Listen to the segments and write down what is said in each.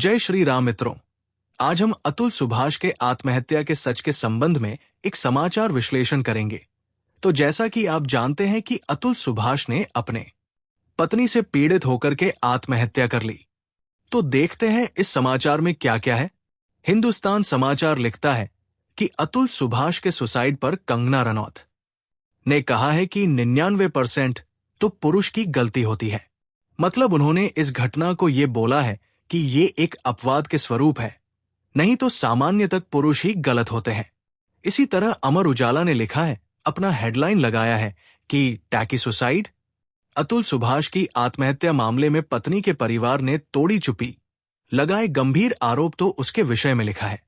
जय श्री राम मित्रों। आज हम अतुल सुभाष के आत्महत्या के सच के संबंध में एक समाचार विश्लेषण करेंगे। तो जैसा कि आप जानते हैं कि अतुल सुभाष ने अपने पत्नी से पीड़ित होकर के आत्महत्या कर ली। तो देखते हैं इस समाचार में क्या क्या है। हिंदुस्तान समाचार लिखता है कि अतुल सुभाष के सुसाइड पर कंगना रनौत ने कहा है कि 99% तो पुरुष की गलती होती है। मतलब उन्होंने इस घटना को ये बोला है कि ये एक अपवाद के स्वरूप है, नहीं तो सामान्य तक पुरुष ही गलत होते हैं। इसी तरह अमर उजाला ने लिखा है, अपना हेडलाइन लगाया है कि टैकी सुसाइड। अतुल सुभाष की आत्महत्या मामले में पत्नी के परिवार ने तोड़ी चुप्पी, लगाए गंभीर आरोप, तो उसके विषय में लिखा है।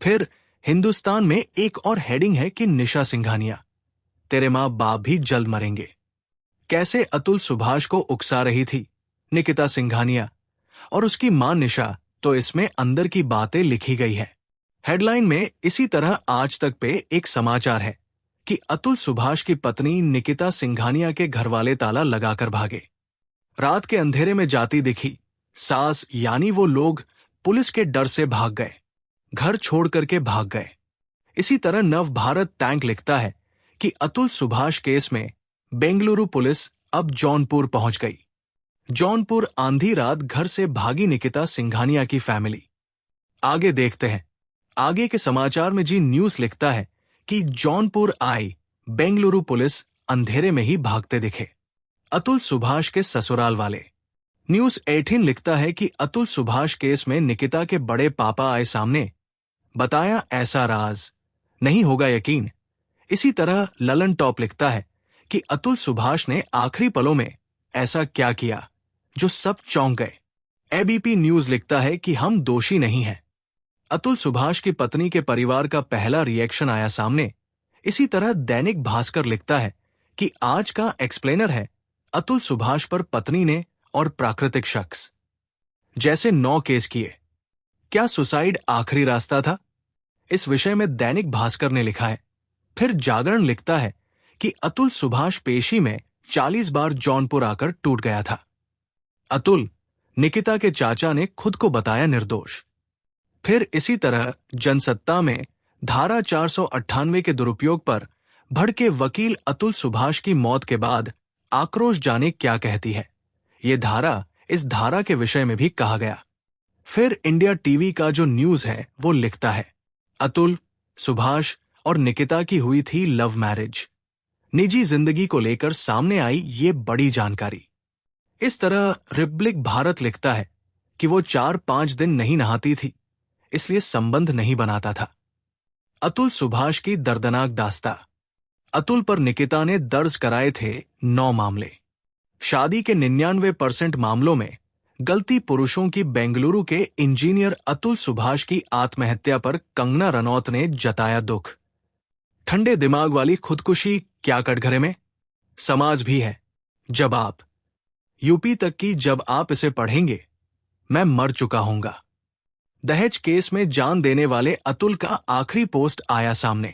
फिर हिंदुस्तान में एक और हेडिंग है कि निशा सिंघानिया, तेरे माँ बाप भी जल्द मरेंगे। कैसे अतुल सुभाष को उकसा रही थी निकिता सिंघानिया और उसकी मां निशा, तो इसमें अंदर की बातें लिखी गई है। हेडलाइन में इसी तरह आज तक पे एक समाचार है कि अतुल सुभाष की पत्नी निकिता सिंघानिया के घरवाले ताला लगाकर भागे। रात के अंधेरे में जाती दिखी सास, यानी वो लोग पुलिस के डर से भाग गए, घर छोड़ करके भाग गए। इसी तरह नव भारत टैंक लिखता है कि अतुल सुभाष केस में बेंगलुरु पुलिस अब जौनपुर पहुंच गई। जौनपुर आंधी रात घर से भागी निकिता सिंघानिया की फैमिली। आगे देखते हैं। आगे के समाचार में जी न्यूज लिखता है कि जौनपुर आई बेंगलुरु पुलिस अंधेरे में ही भागते दिखे अतुल सुभाष के ससुराल वाले। न्यूज 18 लिखता है कि अतुल सुभाष केस में निकिता के बड़े पापा आए सामने, बताया ऐसा राज नहीं होगा यकीन। इसी तरह ललन टॉप लिखता है कि अतुल सुभाष ने आखिरी पलों में ऐसा क्या किया जो सब चौंक गए। एबीपी न्यूज लिखता है कि हम दोषी नहीं हैं। अतुल सुभाष की पत्नी के परिवार का पहला रिएक्शन आया सामने। इसी तरह दैनिक भास्कर लिखता है कि आज का एक्सप्लेनर है अतुल सुभाष पर पत्नी ने और प्राकृतिक शख्स जैसे 9 केस किए, क्या सुसाइड आखिरी रास्ता था? इस विषय में दैनिक भास्कर ने लिखा है। फिर जागरण लिखता है कि अतुल सुभाष पेशी में 40 बार जौनपुर आकर टूट गया था। अतुल, निकिता के चाचा ने खुद को बताया निर्दोष। फिर इसी तरह जनसत्ता में धारा 498 के दुरुपयोग पर भड़के वकील अतुल सुभाष की मौत के बाद आक्रोश जाने क्या कहती है। ये धारा, इस धारा के विषय में भी कहा गया। फिर इंडिया टीवी का जो न्यूज है वो लिखता है, अतुल, सुभाष और निकिता की हुई थी लव मैरिज। निजी जिंदगी को लेकर सामने आई ये बड़ी जानकारी। इस तरह रिपब्लिक भारत लिखता है कि वो 4-5 दिन नहीं नहाती थी, इसलिए संबंध नहीं बनाता था। अतुल सुभाष की दर्दनाक दास्तां। अतुल पर निकिता ने दर्ज कराए थे 9 मामले। शादी के 99% मामलों में गलती पुरुषों की। बेंगलुरु के इंजीनियर अतुल सुभाष की आत्महत्या पर कंगना रनौत ने जताया दुख। ठंडे दिमाग वाली खुदकुशी क्या कटघरे में? समाज भी है जवाब। यूपी तक की जब आप इसे पढ़ेंगे, मैं मर चुका हूंगा। दहेज केस में जान देने वाले अतुल का आखिरी पोस्ट आया सामने।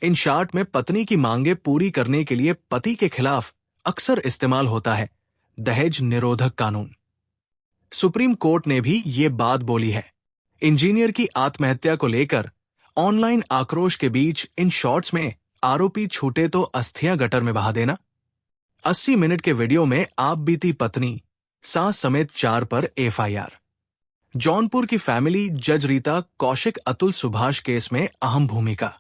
इन शॉर्ट में पत्नी की मांगे पूरी करने के लिए पति के खिलाफ अक्सर इस्तेमाल होता है दहेज निरोधक कानून। सुप्रीम कोर्ट ने भी ये बात बोली है। इंजीनियर की आत्महत्या को लेकर ऑनलाइन आक्रोश के बीच इन शॉर्ट्स में आरोपी छूटे तो अस्थियां गटर में बहा देना। 80 मिनट के वीडियो में आप बीती पत्नी, सास समेत 4 पर एफआईआर। जौनपुर की फैमिली, जज रीता कौशिक अतुल सुभाष केस में अहम भूमिका।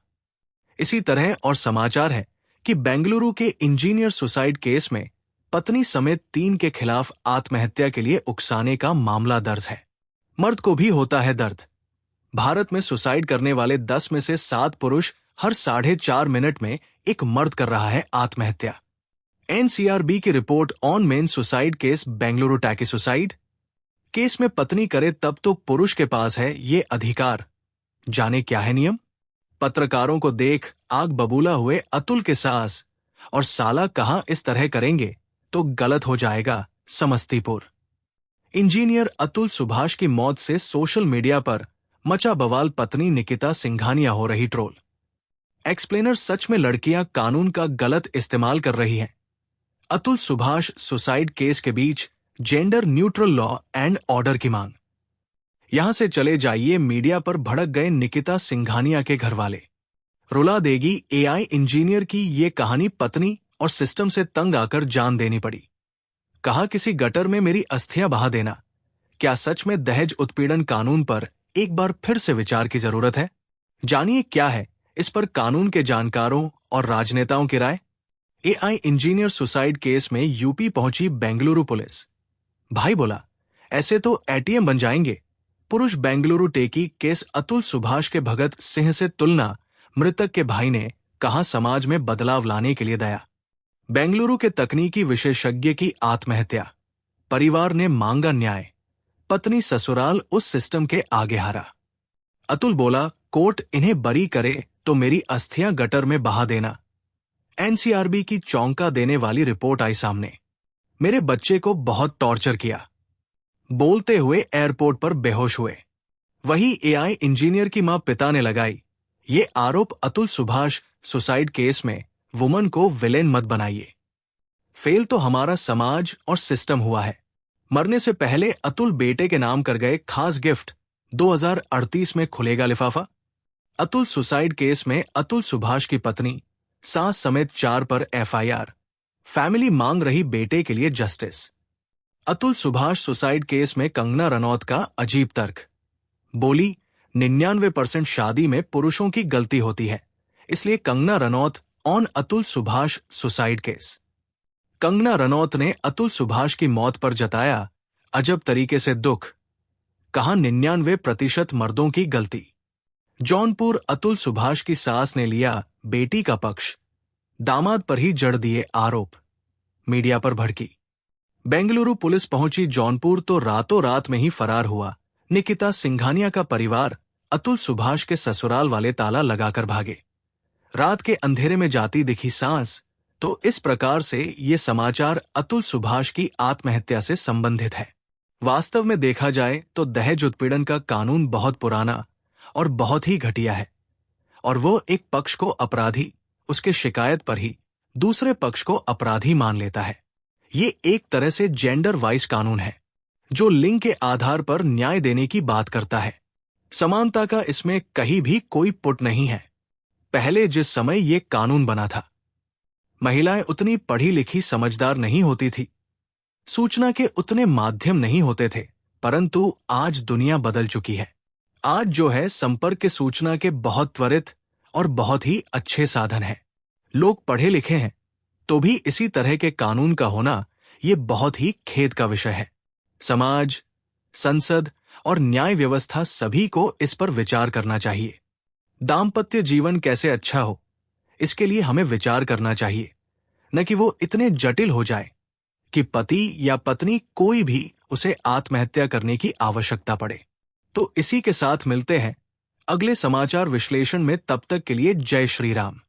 इसी तरह और समाचार है कि बेंगलुरु के इंजीनियर सुसाइड केस में पत्नी समेत 3 के खिलाफ आत्महत्या के लिए उकसाने का मामला दर्ज है। मर्द को भी होता है दर्द। भारत में सुसाइड करने वाले 10 में से 7 पुरुष हर 4.5 मिनट में एक मर्द कर रहा है आत्महत्या। एनसीआरबी की report on men suicide case Bengaluru techie suicide case में पत्नी करे तब तो पुरुष के पास है ये अधिकार। जाने क्या है नियम? पत्रकारों को देख आग बबूला हुए अतुल के सास और साला कहां इस तरह करेंगे तो गलत हो जाएगा समस्तीपुर। इंजीनियर अतुल सुभाष की मौत से सोशल मीडिया पर मचा बवाल। पत्नी निकिता सिंघानिया हो रही ट्रोल। एक्सप्लेनर, सच में लड़कियां कानून का गलत इस्तेमाल कर रही हैं। अतुल सुभाष सुसाइड केस के बीच gender neutral law and order की मांग। यहां से चले जाइए मीडिया पर भड़क गए निकिता सिंघानिया के घरवाले। रुला देगी एआई इंजीनियर की ये कहानी पत्नी और सिस्टम से तंग आकर जान देनी पड़ी। कहा किसी गटर में मेरी अस्थियां बहा देना। क्या सच में दहेज उत्पीड़न कानून पर एक बार फिर से विचार की जरूरत है? जानिए क्या है इस पर कानून के जानकारों और राजनेताओं की राय। एआई इंजीनियर सुसाइड केस में यूपी पहुंची बेंगलुरु पुलिस। भाई बोला ऐसे तो एटीएम बन जाएंगे। पुरुष बेंगलुरु टेकी केस अतुल सुभाष के भगत सिंह से तुलना। मृतक के भाई ने कहा समाज में बदलाव लाने के लिए दया। बेंगलुरु के तकनीकी विशेषज्ञ की आत्महत्या। परिवार ने मांगा न्याय। पत्नी ससुराल उस सिस्टम के आगे हारा। अतुल बोला कोर्ट इन्हें बरी करे तो मेरी अस्थियां गटर में बहा देना। एनसीआरबी की चौंका देने वाली रिपोर्ट आई सामने। मेरे बच्चे को बहुत टॉर्चर किया। बोलते हुए एयरपोर्ट पर बेहोश हुए। वही एआई इंजीनियर की मां पिता ने लगाई ये आरोप अतुल सुभाष सुसाइड केस में वुमन को विलेन मत बनाइए। फेल तो हमारा समाज और सिस्टम हुआ है। मरने से पहले अतुल बेटे के नाम कर गए खास गिफ्ट। 2038 में खुलेगा लिफाफा। अतुल सुसाइड केस में अतुल सुभाष की पत्नी, सास समेत 4 पर एफआईआर। फैमिली मांग रही बेटे के लिए justice. Atul Subhash suicide case में कंगना रनौत का अजीब तर्क। बोली 99% शादी में पुरुषों की गलती होती है, इसलिए Kangana Ranaut on Atul Subhash suicide case. Kangana Ranaut ने अतुल सुभाष की मौत पर जताया अजब तरीके से दुख। कहा 99% मर्दों की गलती। जौनपुर अतुल सुभाष की सास ने लिया बेटी का पक्ष। दामाद पर ही जड़ दिए आरोप। मीडिया पर भड़की। बेंगलुरु पुलिस पहुंची जौनपुर तो रातों रात में ही फरार हुआ निकिता सिंघानिया का परिवार। अतुल सुभाष के ससुराल वाले ताला लगाकर भागे। रात के अंधेरे में जाती दिखी सांस। तो इस प्रकार से ये समाचार अतुल सुभाष की आत्महत्या से संबंधित है। वास्तव में देखा जाए तो दहेज उत्पीड़न का कानून बहुत पुराना और बहुत ही घटिया है, और वो एक पक्ष को अपराधी, उसके शिकायत पर ही दूसरे पक्ष को अपराधी मान लेता है। ये एक तरह से जेंडर वाइज कानून है जो लिंग के आधार पर न्याय देने की बात करता है। समानता का इसमें कहीं भी कोई पुट नहीं है। पहले जिस समय ये कानून बना था, महिलाएं उतनी पढ़ी लिखी समझदार नहीं होती थी, सूचना के उतने माध्यम नहीं होते थे, परंतु आज दुनिया बदल चुकी है। आज जो है संपर्क के सूचना के बहुत त्वरित और बहुत ही अच्छे साधन हैं। लोग पढ़े लिखे हैं तो भी इसी तरह के कानून का होना ये बहुत ही खेद का विषय है। समाज, संसद और न्याय व्यवस्था सभी को इस पर विचार करना चाहिए। दाम्पत्य जीवन कैसे अच्छा हो, इसके लिए हमें विचार करना चाहिए, न कि वो इतने जटिल हो जाए कि पति या पत्नी कोई भी उसे आत्महत्या करने की आवश्यकता पड़े। तो इसी के साथ मिलते हैं अगले समाचार विश्लेषण में। तब तक के लिए जय श्री राम।